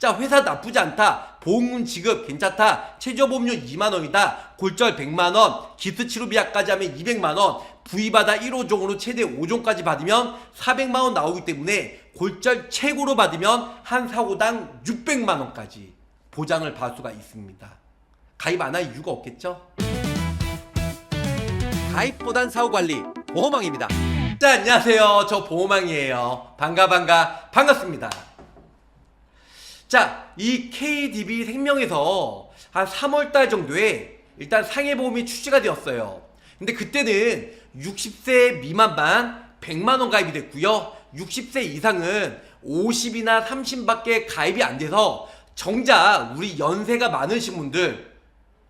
자, 회사 나쁘지 않다. 보험금 지급 괜찮다. 최저보험료 2만원이다. 골절 100만원. 기스치료비약까지 하면 200만원. 부의받아 1호종으로 최대 5종까지 받으면 400만원 나오기 때문에 골절 최고로 받으면 한 사고당 600만원까지 보장을 받을 수가 있습니다. 가입 안 할 이유가 없겠죠? 가입보단 사후관리 보험왕입니다. 자, 안녕하세요. 저 보험왕이에요. 반갑습니다. 자, 이 KDB 생명에서 한 3월달 정도에 일단 상해보험이 출시가 되었어요. 근데 그때는 60세 미만만 100만원 가입이 됐고요. 60세 이상은 50이나 30밖에 가입이 안 돼서 정작 우리 연세가 많으신 분들,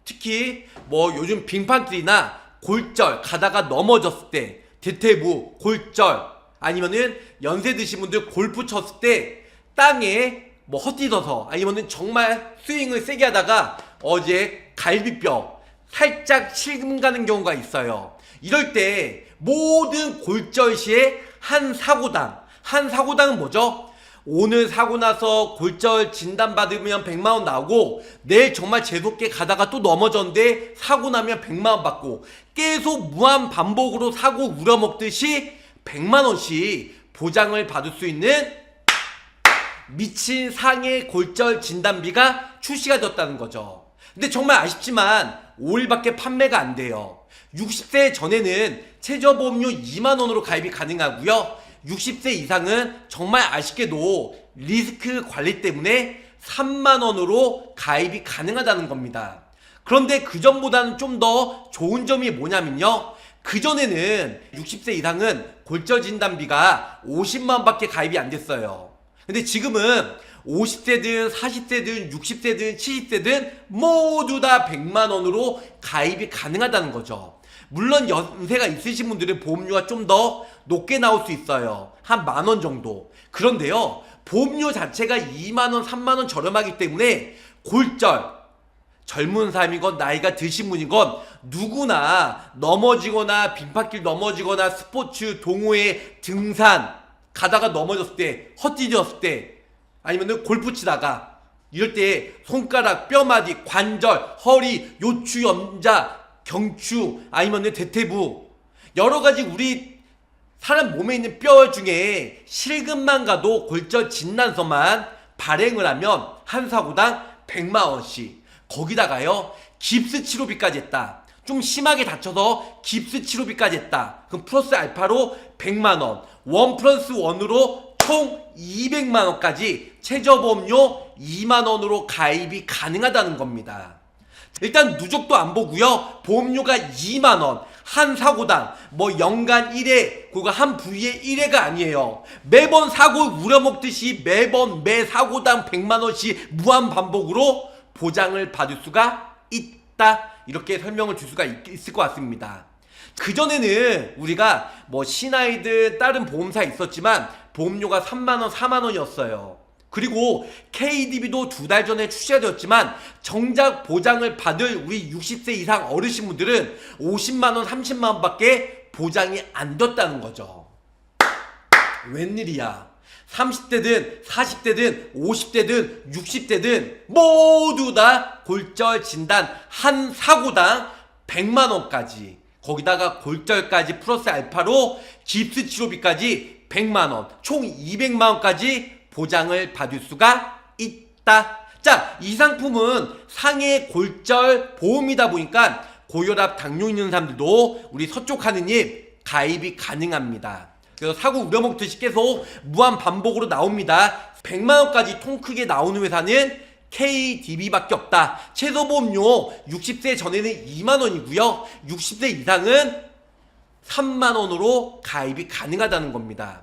특히 뭐 요즘 빙판길이나 골절 가다가 넘어졌을 때, 대퇴부, 골절, 아니면은 연세 드신 분들 골프 쳤을 때 땅에 뭐 헛디뎌서, 아니면은 정말 스윙을 세게 하다가 어제 갈비뼈 살짝 실금 가는 경우가 있어요. 이럴 때 모든 골절 시에 한 사고당은 뭐죠? 오늘 사고 나서 골절 진단 받으면 100만원 나오고, 내일 정말 재수없게 가다가 또 넘어졌는데 사고 나면 100만원 받고, 계속 무한 반복으로 사고 우려먹듯이 100만원씩 보장을 받을 수 있는 미친 상해 골절 진단비가 출시가 되었다는 거죠. 근데 정말 아쉽지만 5일밖에 판매가 안 돼요. 60세 전에는 최저보험료 2만원으로 가입이 가능하고요. 60세 이상은 정말 아쉽게도 리스크 관리 때문에 3만원으로 가입이 가능하다는 겁니다. 그런데 그전보다는 좀 더 좋은 점이 뭐냐면요, 그전에는 60세 이상은 골절 진단비가 50만원밖에 가입이 안 됐어요. 근데 지금은 50세든 40세든 60세든 70세든 모두 다 100만원으로 가입이 가능하다는 거죠. 물론 연세가 있으신 분들은 보험료가 좀 더 높게 나올 수 있어요. 한 만원 정도. 그런데요, 보험료 자체가 2만원, 3만원 저렴하기 때문에 골절, 젊은 사람이건 나이가 드신 분이건 누구나 넘어지거나 빙판길 넘어지거나 스포츠, 동호회, 등산 가다가 넘어졌을 때, 헛디뎠을 때, 아니면은 골프 치다가 이럴 때 손가락, 뼈마디, 관절, 허리, 요추, 염자, 경추, 아니면은 대퇴부, 여러가지 우리 사람 몸에 있는 뼈 중에 실금만 가도 골절 진단서만 발행을 하면 한 사고당 100만원씩, 거기다가요 깁스 치료비까지 했다. 좀 심하게 다쳐서 깁스 치료비까지 했다. 그럼 플러스 알파로 100만원, 1+1으로 총 200만원까지 최저보험료 2만원으로 가입이 가능하다는 겁니다. 일단 누적도 안 보고요, 보험료가 2만원, 한 사고당 뭐 연간 1회, 그거 한 부위에 1회가 아니에요. 매번 사고 우려먹듯이 매번 매 사고당 100만원씩 무한 반복으로 보장을 받을 수가 있다, 이렇게 설명을 줄 수가 있을 것 같습니다. 그전에는 우리가 뭐 신아이든 다른 보험사 있었지만 보험료가 3만원, 4만원이었어요. 그리고 KDB도 2달 전에 출시가 되었지만 정작 보장을 받을 우리 60세 이상 어르신분들은 50만원, 30만원 밖에 보장이 안 됐다는 거죠. 웬일이야. 30대든 40대든 50대든 60대든 모두 다 골절 진단 한 사고당 100만원까지, 거기다가 골절까지 플러스 알파로 깁스 치료비까지 100만원, 총 200만원까지 보장을 받을 수가 있다. 자, 이 상품은 상해 골절 보험이다 보니까 고혈압, 당뇨 있는 사람들도 우리 서쪽 하느님 가입이 가능합니다. 그래서 사고 우려먹듯이 계속 무한 반복으로 나옵니다. 100만원까지 통 크게 나오는 회사는 KDB밖에 없다. 최저보험료 60세 전에는 2만원이고요 60세 이상은 3만원으로 가입이 가능하다는 겁니다.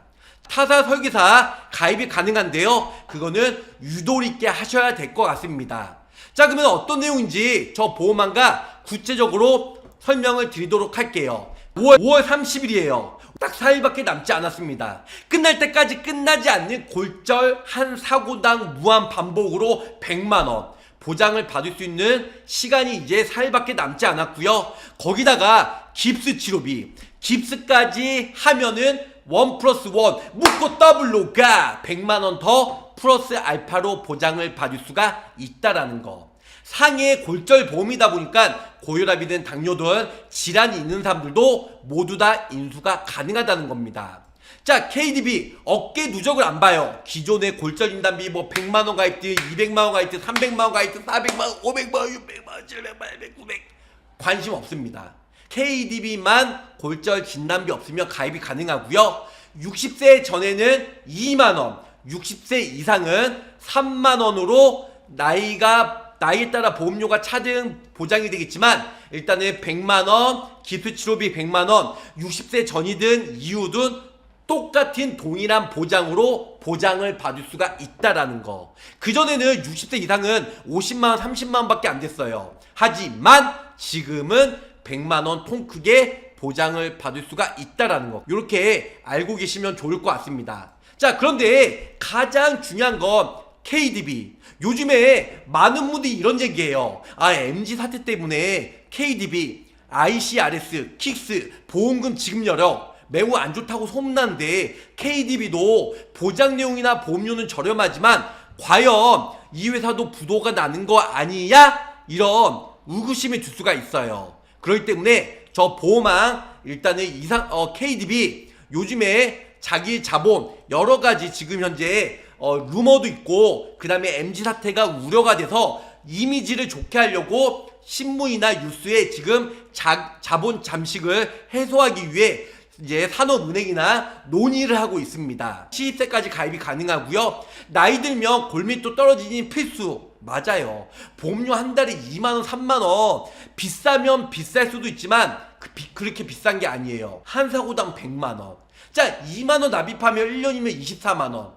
타사 설계사 가입이 가능한데요, 그거는 유도리 있게 하셔야 될 것 같습니다. 자, 그러면 어떤 내용인지 저 보험왕과 구체적으로 설명을 드리도록 할게요. 5월 30일이에요. 딱 4일밖에 남지 않았습니다. 끝날 때까지 끝나지 않는 골절 한 사고당 무한 반복으로 100만원 보장을 받을 수 있는 시간이 이제 4일밖에 남지 않았고요. 거기다가 깁스 치료비, 깁스까지 하면은 1+1 묶고 더블로 가 100만원 더 플러스 알파로 보장을 받을 수가 있다라는 거. 상해 골절 보험이다 보니까 고혈압이든 당뇨든 질환이 있는 사람들도 모두 다 인수가 가능하다는 겁니다. 자, KDB 어깨 누적을 안 봐요. 기존의 골절 진단비 뭐 100만원 가입들, 200만원 가입들, 300만원 가입들, 400만원, 500만원, 600만원, 700만원, 800, 900 관심 없습니다. KDB만 골절 진단비 없으면 가입이 가능하고요. 60세 전에는 2만원, 60세 이상은 3만원으로 나이에 따라 보험료가 차등 보장이 되겠지만 일단은 100만원, 기술치료비 100만원, 60세 전이든 이후든 똑같은 동일한 보장으로 보장을 받을 수가 있다라는 거. 그전에는 60세 이상은 50만원, 30만원 밖에 안 됐어요. 하지만 지금은 100만원 통 크게 보장을 받을 수가 있다라는 거. 이렇게 알고 계시면 좋을 것 같습니다. 자, 그런데 가장 중요한 건 KDB. 요즘에 많은 분들이 이런 얘기해요. MG 사태 때문에 KDB, ICRS, 킥스, 보험금 지급 여력 매우 안 좋다고 소문나는데 KDB도 보장 내용이나 보험료는 저렴하지만 과연 이 회사도 부도가 나는 거 아니야? 이런 의구심이 들 수가 있어요. 그렇기 때문에 저 보험왕 일단은 KDB 요즘에 자기 자본 여러가지 지금 현재 루머도 있고 그 다음에 MG 사태가 우려가 돼서 이미지를 좋게 하려고 신문이나 뉴스에 지금 자본 잠식을 해소하기 위해 이제 산업은행이나 논의를 하고 있습니다. 시입세까지 가입이 가능하고요. 나이 들면 골밀도 떨어지니 필수. 맞아요. 보험료 한 달에 2만원, 3만원. 비싸면 비쌀 수도 있지만 그렇게 비싼 게 아니에요. 한 사고당 100만원. 자, 2만원 납입하면 1년이면 24만원.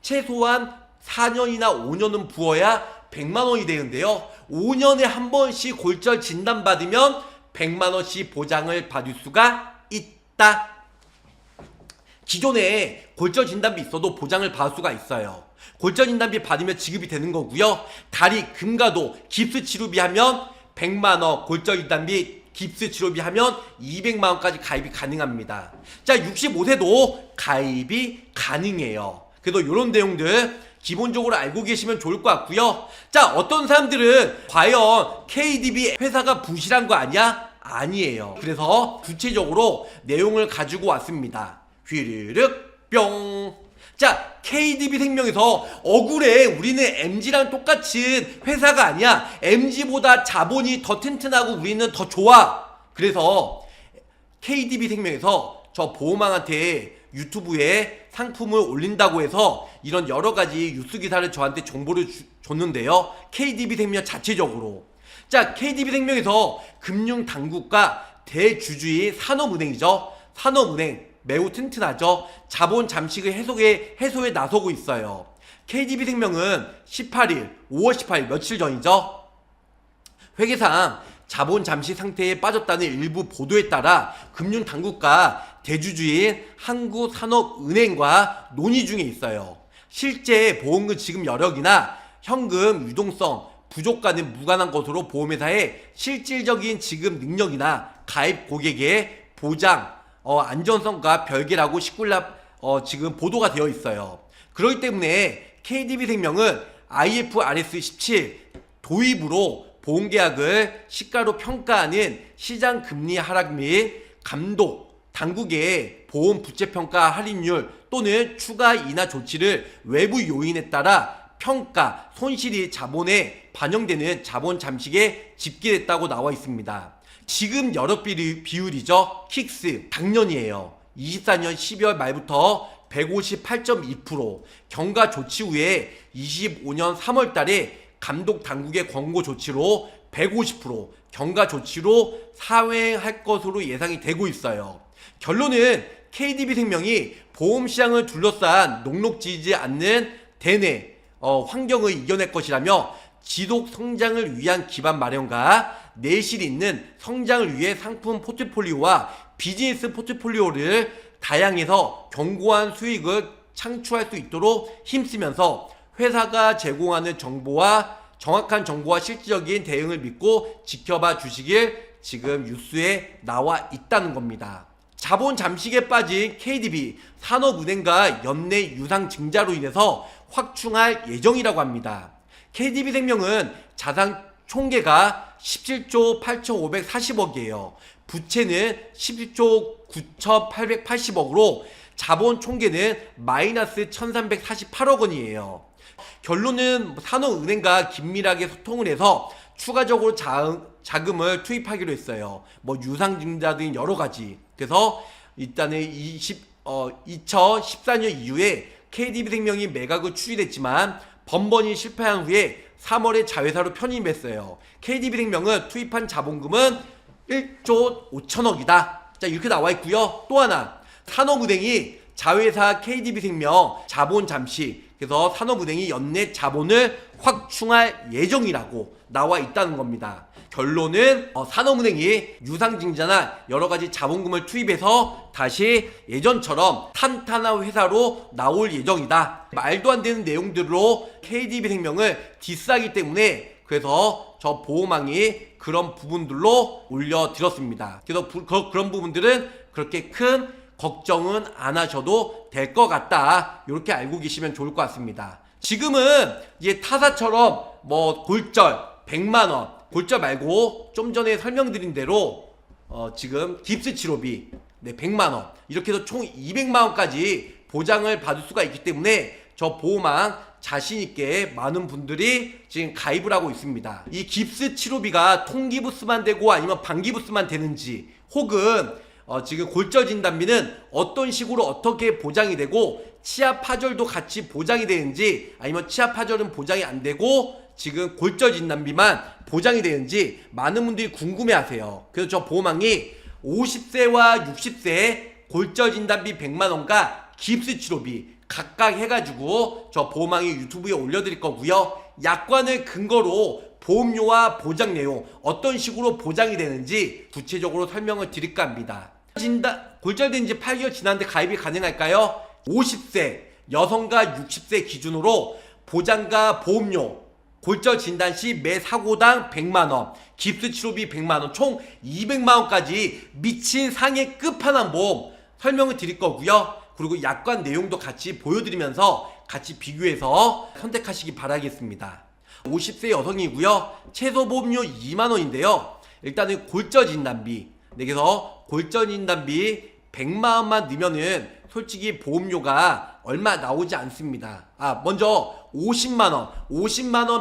최소한 4년이나 5년은 부어야 100만원이 되는데요. 5년에 한 번씩 골절 진단받으면 100만원씩 보장을 받을 수가 있다. 기존에 골절 진단비 있어도 보장을 받을 수가 있어요. 골절 진단비 받으면 지급이 되는 거고요. 다리, 금가도, 깁스 치료비 하면 100만원, 골절 진단비, 깁스 치료비 하면 200만원까지 가입이 가능합니다. 자, 65세도 가입이 가능해요. 그래서 이런 내용들 기본적으로 알고 계시면 좋을 것 같고요. 자, 어떤 사람들은 과연 KDB 회사가 부실한 거 아니야? 아니에요. 그래서 구체적으로 내용을 가지고 왔습니다. 휘르륵 뿅. 자, KDB 생명에서 억울해. 우리는 MG랑 똑같은 회사가 아니야. MG보다 자본이 더 튼튼하고 우리는 더 좋아. 그래서 KDB 생명에서 저 보험왕한테 유튜브에 상품을 올린다고 해서 이런 여러가지 뉴스 기사를 저한테 정보를 줬는데요. KDB 생명 자체적으로. 자, KDB 생명에서 금융당국과 대주주의 산업은행이죠. 산업은행 매우 튼튼하죠. 자본 잠식의 해소에 나서고 있어요. KDB 생명은 18일, 5월 18일 며칠 전이죠. 회계상 자본 잠식 상태에 빠졌다는 일부 보도에 따라 금융당국과 대주주인 한국산업은행과 논의 중에 있어요. 실제 보험금 지급 여력이나 현금 유동성 부족과는 무관한 것으로 보험회사의 실질적인 지급 능력이나 가입 고객의 보장, 안전성과 별개라고 19일 지금 보도가 되어 있어요. 그렇기 때문에 KDB 생명은 IFRS 17 도입으로 보험계약을 시가로 평가하는 시장 금리 하락 및 감독, 당국의 보험 부채평가 할인율 또는 추가 인하 조치를 외부 요인에 따라 평가, 손실이 자본에 반영되는 자본 잠식에 집계됐다고 나와 있습니다. 지금 여력 비율이죠. 킥스 작년이에요. 24년 12월 말부터 158.2%, 경과 조치 후에 25년 3월 달에 감독 당국의 권고 조치로 150%, 경과 조치로 사회할 것으로 예상이 되고 있어요. 결론은 KDB 생명이 보험 시장을 둘러싼 녹록지지 않는 대내 환경을 이겨낼 것이라며 지속 성장을 위한 기반 마련과 내실 있는 성장을 위해 상품 포트폴리오와 비즈니스 포트폴리오를 다양해서 견고한 수익을 창출할 수 있도록 힘쓰면서 회사가 제공하는 정확한 정보와 실질적인 대응을 믿고 지켜봐 주시길 지금 뉴스에 나와 있다는 겁니다. 자본 잠식에 빠진 KDB 산업은행과 연내 유상 증자로 인해서 확충할 예정이라고 합니다. KDB생명은 자산 총계가 17조 8,540억이에요. 부채는 17조 9,880억으로 자본 총계는 마이너스 1,348억 원이에요. 결론은 산업은행과 긴밀하게 소통을 해서 추가적으로 자금을 투입하기로 했어요. 뭐 유상증자 등 여러 가지. 그래서 일단은 2014년 이후에 KDB생명이 매각을 추진했지만 번번이 실패한 후에 3월에 자회사로 편입했어요. KDB생명은 투입한 자본금은 1조 5천억이다. 자, 이렇게 나와 있고요. 또 하나, 산업은행이 자회사 KDB생명 자본 잠시, 그래서 산업은행이 연내 자본을 확충할 예정이라고 나와 있다는 겁니다. 결론은 산업은행이 유상증자나 여러가지 자본금을 투입해서 다시 예전처럼 탄탄한 회사로 나올 예정이다. 말도 안 되는 내용들로 KDB생명을 디스하기 때문에 그래서 저 보호망이 그런 부분들로 올려드렸습니다. 그래서 그런 부분들은 그렇게 큰 걱정은 안 하셔도 될 것 같다. 이렇게 알고 계시면 좋을 것 같습니다. 지금은 이제 타사처럼 뭐 골절 100만원, 골절 말고 좀 전에 설명드린 대로 지금 깁스 치료비 100만원, 이렇게 해서 총 200만원까지 보장을 받을 수가 있기 때문에 저 보호망 자신있게 많은 분들이 지금 가입을 하고 있습니다. 이 깁스 치료비가 통기부스만 되고 아니면 반기부스만 되는지, 혹은 지금 골절 진단비는 어떤 식으로 어떻게 보장이 되고 치아 파절도 같이 보장이 되는지, 아니면 치아 파절은 보장이 안 되고 지금 골절 진단비만 보장이 되는지 많은 분들이 궁금해하세요. 그래서 저 보호망이 50세와 60세 골절 진단비 100만원과 깁스 치료비 각각 해가지고 저 보호망이 유튜브에 올려드릴 거고요. 약관을 근거로 보험료와 보장 내용 어떤 식으로 보장이 되는지 구체적으로 설명을 드릴까 합니다. 골절된 지 8개월 지났는데 가입이 가능할까요? 50세 여성과 60세 기준으로 보장과 보험료, 골절 진단 시 매 사고당 100만원, 깁스 치료비 100만원, 총 200만원까지 미친 상해 끝판왕 보험 설명을 드릴 거고요. 그리고 약관 내용도 같이 보여드리면서 같이 비교해서 선택하시기 바라겠습니다. 50세 여성이고요. 최소 보험료 2만원인데요. 일단은 골절 진단비, 그래서 골절 진단비 100만원만 넣으면은 솔직히 보험료가 얼마 나오지 않습니다. 먼저 50만원,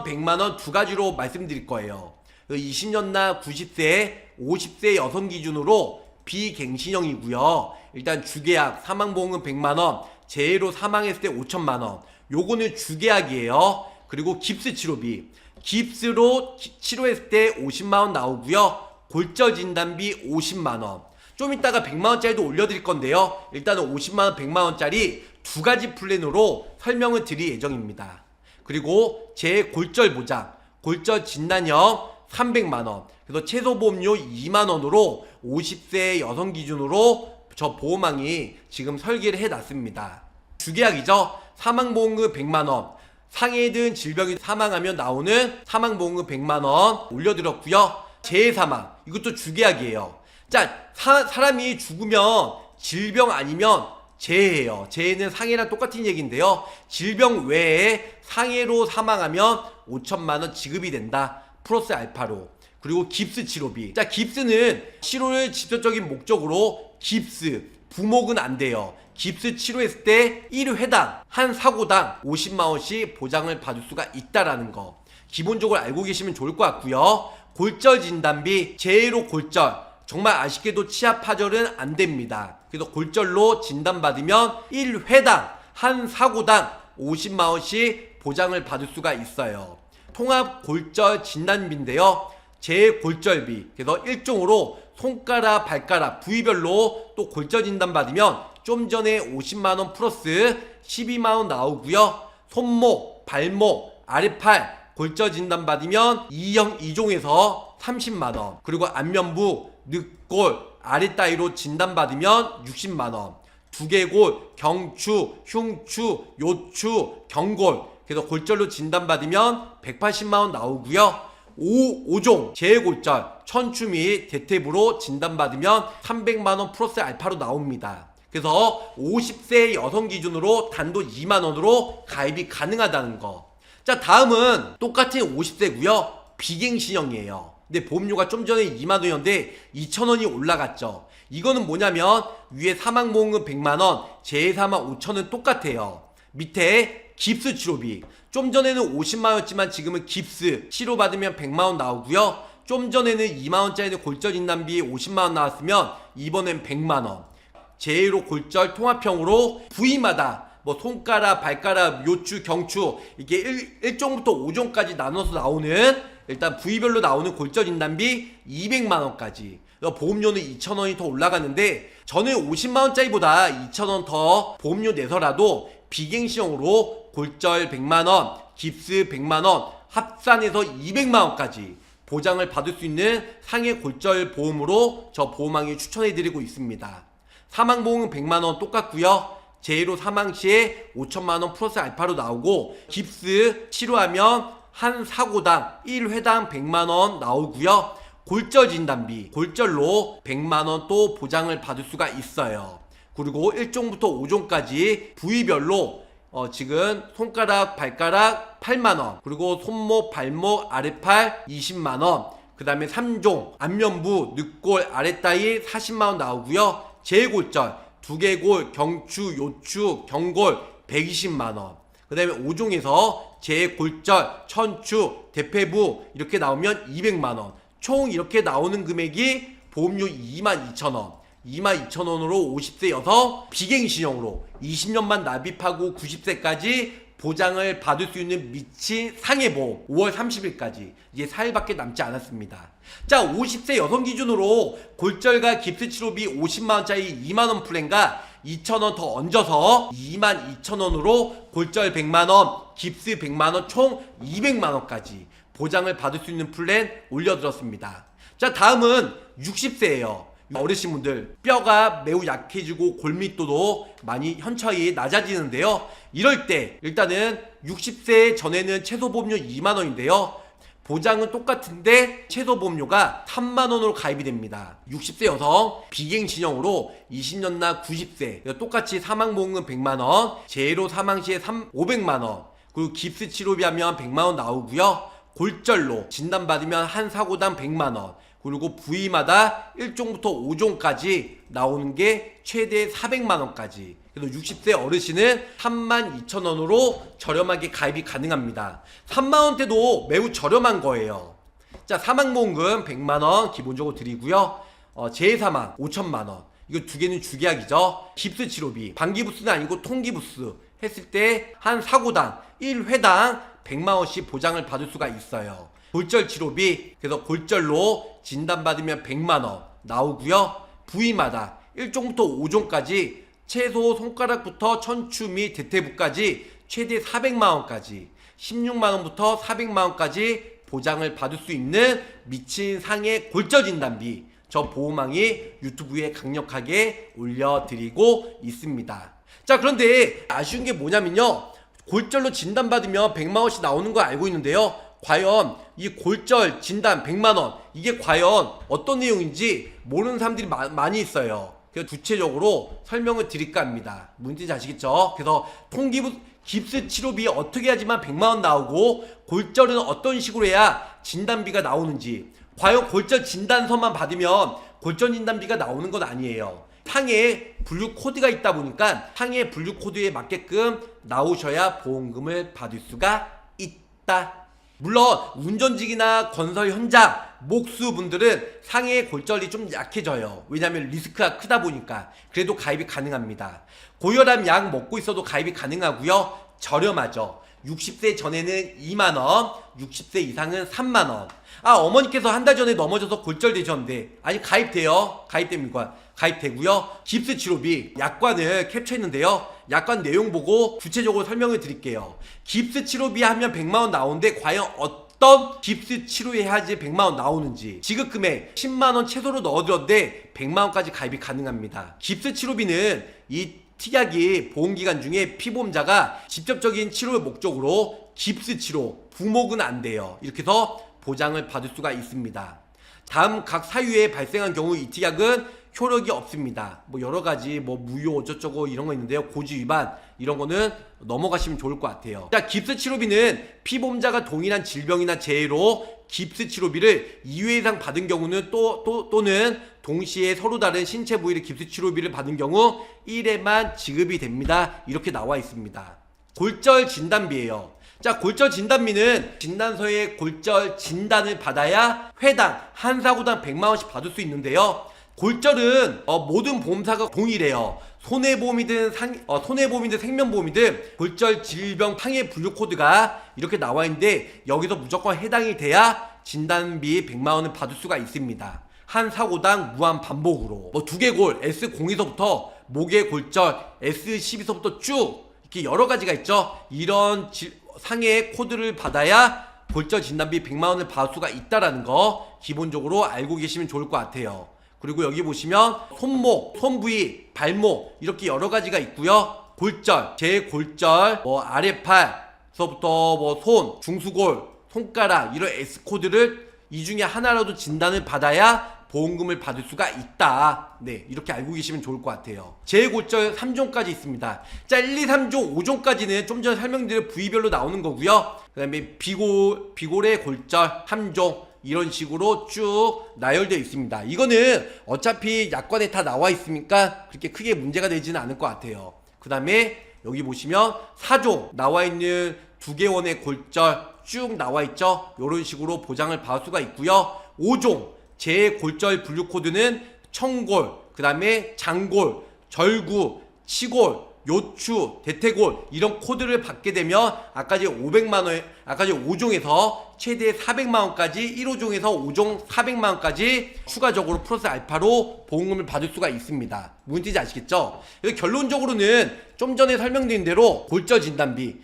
100만원 두 가지로 말씀드릴 거예요. 20년나 90세, 50세 여성 기준으로 비갱신형이고요. 일단 주계약, 사망보험금 100만원, 재해로 사망했을 때 5천만원, 요거는 주계약이에요. 그리고 깁스 치료비, 깁스로 치료했을 때 50만원 나오고요. 골절 진단비 50만원, 좀 이따가 100만원짜리도 올려드릴 건데요. 일단은 50만원, 100만원짜리 두 가지 플랜으로 설명을 드릴 예정입니다. 그리고 재골절 보장, 골절 진단형 300만원, 그래서 최소 보험료 2만원으로 50세 여성 기준으로 저 보호망이 지금 설계를 해놨습니다. 주계약이죠. 사망보험금 100만원, 상해든 질병이 사망하면 나오는 사망보험금 100만원 올려드렸고요. 재해사망, 이것도 주계약이에요. 자, 사람이 죽으면 질병 아니면 재해예요. 재해는 상해랑 똑같은 얘기인데요. 질병 외에 상해로 사망하면 5천만원 지급이 된다. 플러스 알파로. 그리고 깁스 치료비. 자, 깁스는 치료를 직접적인 목적으로 깁스, 부목은 안 돼요. 깁스 치료했을 때 1회당 한 사고당 50만원씩 보장을 받을 수가 있다라는 거 기본적으로 알고 계시면 좋을 것 같고요. 골절 진단비, 재해로 골절, 정말 아쉽게도 치아 파절은 안 됩니다. 그래서 골절로 진단받으면 1회당 한 사고당 50만원씩 보장을 받을 수가 있어요. 통합 골절 진단비인데요. 재골절비, 그래서 일종으로 손가락, 발가락 부위별로 또 골절 진단 받으면 좀 전에 50만원 플러스 12만원 나오고요. 손목, 발목, 아래팔 골절 진단 받으면 2형 2종에서 30만원, 그리고 안면부, 늑골, 아랫다리로 진단 받으면 60만원, 두개골, 경추, 흉추, 요추, 경골, 그래서 골절로 진단 받으면 180만원 나오고요. 5종 재골절, 천추 및 대퇴부로 진단받으면 300만원 플러스 알파로 나옵니다. 그래서 50세 여성 기준으로 단돈 2만원으로 가입이 가능하다는 거. 자, 다음은 똑같은 50세고요 비갱신형이에요. 근데 보험료가 좀 전에 2만원이었는데 2천원이 올라갔죠. 이거는 뭐냐면 위에 사망보험금 100만원, 재해사망 5천원 똑같아요. 밑에 깁스 치료비, 좀 전에는 50만원이었지만 지금은 깁스 치료받으면 100만원 나오고요, 좀 전에는 2만원짜리 골절 진단비 50만원 나왔으면 이번엔 100만원. 재해로 골절 통합형으로 부위마다 뭐 손가락, 발가락, 요추, 경추 이게 1종부터 5종까지 나눠서 나오는, 일단 부위별로 나오는 골절 진단비 200만원까지. 보험료는 2천원이 더 올라갔는데 저는 50만원짜리보다 2천원 더 보험료 내서라도 비갱신형으로 골절 100만원, 깁스 100만원 합산해서 200만원까지 보장을 받을 수 있는 상해 골절 보험으로 저 보험왕이 추천해드리고 있습니다. 사망보험은 100만원 똑같고요, 재해로 사망 시에 5천만원 플러스 알파로 나오고, 깁스 치료하면 한 사고당 1회당 100만원 나오고요, 골절 진단비, 골절로 100만원 또 보장을 받을 수가 있어요. 그리고 1종부터 5종까지 부위별로 지금 손가락, 발가락 8만원, 그리고 손목, 발목, 아랫팔 20만원, 그 다음에 3종 안면부, 늑골, 아랫다리 40만원 나오고요, 재골절, 두개골, 경추, 요추, 경골 120만원, 그 다음에 5종에서 재골절, 천추, 대퇴부 이렇게 나오면 200만원, 총 이렇게 나오는 금액이 보험료 22,000원, 22,000원으로 50세 여성 비갱신형으로 20년만 납입하고 90세까지 보장을 받을 수 있는 미친 상해보험 5월 30일까지 이제 4일밖에 남지 않았습니다. 자, 50세 여성 기준으로 골절과 깁스 치료비 50만원짜리 2만원 플랜과 2,000원 더 얹어서 22,000원으로 골절 100만원, 깁스 100만원 총 200만원까지 보장을 받을 수 있는 플랜 올려드렸습니다. 자, 다음은 60세예요. 어르신분들 뼈가 매우 약해지고 골밀도도 많이 현저히 낮아지는데요, 이럴 때 일단은 60세 전에는 최소보험료 2만원인데요 보장은 똑같은데 최소보험료가 3만원으로 가입이 됩니다. 60세 여성 비갱신형으로 20년 나 90세 똑같이 사망보험금 100만원, 재해로 사망시에 500만원, 그리고 깁스 치료비 하면 100만원 나오고요, 골절로 진단받으면 한 사고당 100만원, 그리고 부위마다 1종부터 5종까지 나오는 게 최대 400만원까지. 그래서 60세 어르신은 32,000원으로 저렴하게 가입이 가능합니다. 3만원대도 매우 저렴한 거예요. 자, 사망보험금 100만원 기본적으로 드리고요, 재해사망 5천만원, 이거 두 개는 주계약이죠. 깁스 치료비, 반기부스는 아니고 통기부스 했을 때 한 사고당 1회당 100만원씩 보장을 받을 수가 있어요. 골절 치료비, 그래서 골절로 진단받으면 100만원 나오고요, 부위마다 1종부터 5종까지 최소 손가락부터 천추 및 대퇴부까지 최대 400만원까지 16만원부터 400만원까지 보장을 받을 수 있는 미친 상해 골절 진단비 저 보험왕이 유튜브에 강력하게 올려드리고 있습니다. 자, 그런데 아쉬운 게 뭐냐면요, 골절로 진단받으면 100만원씩 나오는 거 알고 있는데요, 과연 이 골절 진단 100만원 이게 과연 어떤 내용인지 모르는 사람들이 많이 있어요. 그래서 구체적으로 설명을 드릴까 합니다. 뭔지 아시겠죠? 그래서 깁스 치료비 어떻게 하지만 100만원 나오고 골절은 어떤 식으로 해야 진단비가 나오는지, 과연 골절 진단서만 받으면 골절 진단비가 나오는 건 아니에요. 상해 분류 코드가 있다 보니까 상해 분류 코드에 맞게끔 나오셔야 보험금을 받을 수가 있다. 물론 운전직이나 건설 현장 목수분들은 상해 골절이 좀 약해져요. 왜냐하면 리스크가 크다 보니까. 그래도 가입이 가능합니다. 고혈압 약 먹고 있어도 가입이 가능하고요, 저렴하죠. 60세 전에는 2만원, 60세 이상은 3만원. 어머니께서 한 달 전에 넘어져서 골절 되셨는데 아니, 가입돼요. 가입됩니까? 가입되고요. 깁스 치료비 약관을 캡처했는데요, 약관 내용 보고 구체적으로 설명을 드릴게요. 깁스 치료비 하면 100만원 나오는데 과연 어떤 깁스 치료해야지 100만원 나오는지 지급금액 10만원 최소로 넣어드렸는데 100만원까지 가입이 가능합니다. 깁스 치료비는 이 특약이 보험기간 중에 피보험자가 직접적인 치료의 목적으로 깁스 치료, 부목은 안 돼요. 이렇게 해서 보장을 받을 수가 있습니다. 다음 각 사유에 발생한 경우 이 특약은 효력이 없습니다. 뭐 여러 가지 뭐 무효 어쩌저쩌고 이런 거 있는데요. 고지 위반 이런 거는 넘어가시면 좋을 것 같아요. 자, 깁스 치료비는 피보험자가 동일한 질병이나 재해로 깁스 치료비를 2회 이상 받은 경우는 또는 동시에 서로 다른 신체 부위를 깁스 치료비를 받은 경우 1회만 지급이 됩니다. 이렇게 나와 있습니다. 골절 진단비예요. 자, 골절 진단비는 진단서에 골절 진단을 받아야 회당 한 사고당 100만원씩 받을 수 있는데요. 골절은 모든 보험사가 동일해요. 손해보험이든 생명보험이든 골절 질병 상해 분류 코드가 이렇게 나와 있는데 여기서 무조건 해당이 돼야 진단비 100만원을 받을 수가 있습니다. 한 사고당 무한 반복으로 뭐 두개골 S02서부터 목의 골절 S12서부터 쭉 이렇게 여러 가지가 있죠. 이런 상해 코드를 받아야 골절 진단비 100만원을 받을 수가 있다라는 거 기본적으로 알고 계시면 좋을 것 같아요. 그리고 여기 보시면 손목, 손부위, 발목 이렇게 여러 가지가 있고요. 골절, 재골절, 뭐 아래팔서부터 뭐 손, 중수골, 손가락 이런 S 코드를 이 중에 하나라도 진단을 받아야 보험금을 받을 수가 있다. 네, 이렇게 알고 계시면 좋을 것 같아요. 재골절 3종까지 있습니다. 자, 1, 2, 3종, 5종까지는 좀 전에 설명드린 부위별로 나오는 거고요. 그 다음에 비골의 골절 3종 이런 식으로 쭉 나열되어 있습니다. 이거는 어차피 약관에 다 나와 있으니까 그렇게 크게 문제가 되지는 않을 것 같아요. 그 다음에 여기 보시면 4종 나와 있는 2개원의 골절 쭉 나와 있죠. 이런 식으로 보장을 받을 수가 있고요. 5종 재골절 분류 코드는 청골, 그 다음에 장골, 절구, 치골, 요추, 대퇴골 이런 코드를 받게 되면 아까 제 500만원, 아까 제 5종에서 최대 400만원까지 1호종에서 5종 400만원까지 추가적으로 플러스 알파로 보험금을 받을 수가 있습니다. 무슨 뜻인지 아시겠죠? 결론적으로는 좀 전에 설명드린 대로 골절 진단비,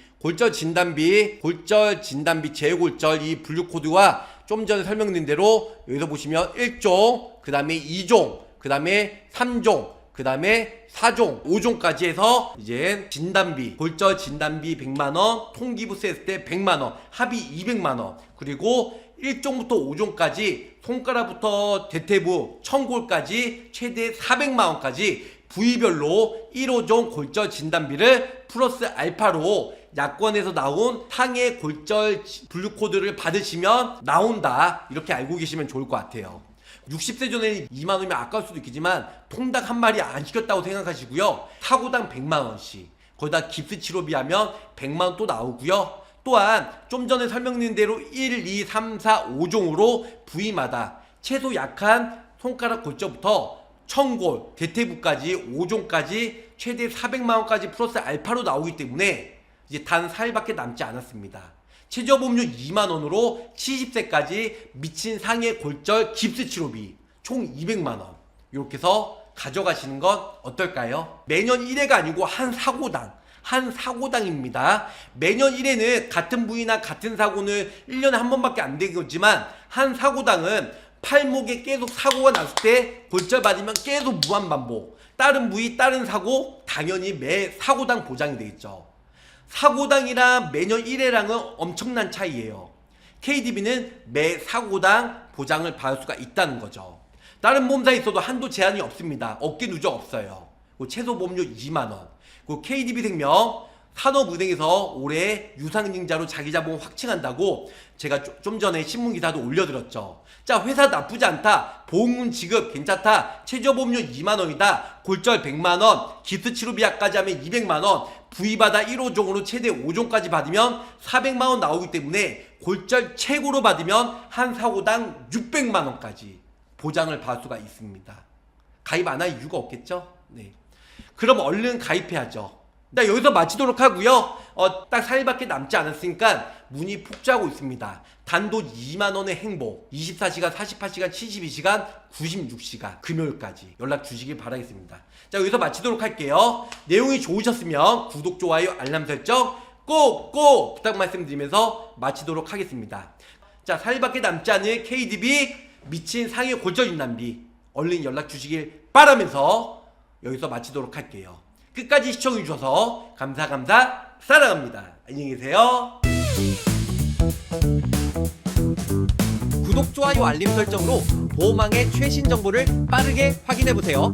재골절 이 분류 코드와 좀 전에 설명드린 대로 여기서 보시면 1종, 그 다음에 2종, 그 다음에 3종, 그 다음에 4종, 5종까지 해서 이제 진단비, 골절 진단비 100만원, 통기부세 했을 때 100만원, 합의 200만원, 그리고 1종부터 5종까지 손가락부터 대퇴부, 청골까지 최대 400만원까지 부위별로 1호종 골절 진단비를 플러스 알파로 약관에서 나온 상해 골절 분류 코드를 받으시면 나온다. 이렇게 알고 계시면 좋을 것 같아요. 60세 전에는 2만원이면 아까울 수도 있겠지만 통닭 한 마리 안 시켰다고 생각하시고요. 사고당 100만원씩 거기다 깁스 치료비 하면 100만원 또 나오고요. 또한 좀 전에 설명드린 대로 1, 2, 3, 4, 5종으로 부위마다 최소 약한 손가락 골절부터 청골, 대퇴부까지 5종까지 최대 400만원까지 플러스 알파로 나오기 때문에 이제 단 4일밖에 남지 않았습니다. 최저보험료 2만원으로 70세까지 미친 상해 골절 깁스 치료비 총 200만원 이렇게 해서 가져가시는 건 어떨까요? 매년 1회가 아니고 한 사고당입니다. 매년 1회는 같은 부위나 같은 사고는 1년에 한 번밖에 안 되겠지만 한 사고당은 팔목에 계속 사고가 났을 때 골절 받으면 계속 무한반복, 다른 부위 다른 사고 당연히 매 사고당 보장이 되겠죠. 사고당이랑 매년 1회랑은 엄청난 차이예요. KDB는 매 사고당 보장을 받을 수가 있다는 거죠. 다른 보험사에 있어도 한도 제한이 없습니다. 어깨 누적 없어요. 최소 보험료 2만원. KDB생명 산업은행에서 올해 유상증자로 자기자본 확증한다고 제가 좀 전에 신문기사도 올려드렸죠. 자, 회사 나쁘지 않다, 보험금 지급 괜찮다, 최저보험료 2만원이다, 골절 100만원, 깁스 치료비약까지 하면 200만원, 부위마다 1호종으로 최대 5종까지 받으면 400만원 나오기 때문에 골절 최고로 받으면 한 사고당 600만원까지 보장을 받을 수가 있습니다. 가입 안 할 이유가 없겠죠? 네. 그럼 얼른 가입해야죠. 나 여기서 마치도록 하고요. 딱 4일밖에 남지 않았으니까 문의 폭주하고 있습니다. 단돈 2만원의 행복, 24시간, 48시간, 72시간, 96시간 금요일까지 연락 주시길 바라겠습니다. 자, 여기서 마치도록 할게요. 내용이 좋으셨으면 구독, 좋아요, 알람 설정 꼭 부탁 말씀드리면서 마치도록 하겠습니다. 자, 4일밖에 남지 않은 KDB 미친 상해 골절 진단비 얼른 연락 주시길 바라면서 여기서 마치도록 할게요. 끝까지 시청해주셔서 감사 사랑합니다. 안녕히 계세요. 구독, 좋아요, 알림 설정으로 보험왕의 최신 정보를 빠르게 확인해 보세요.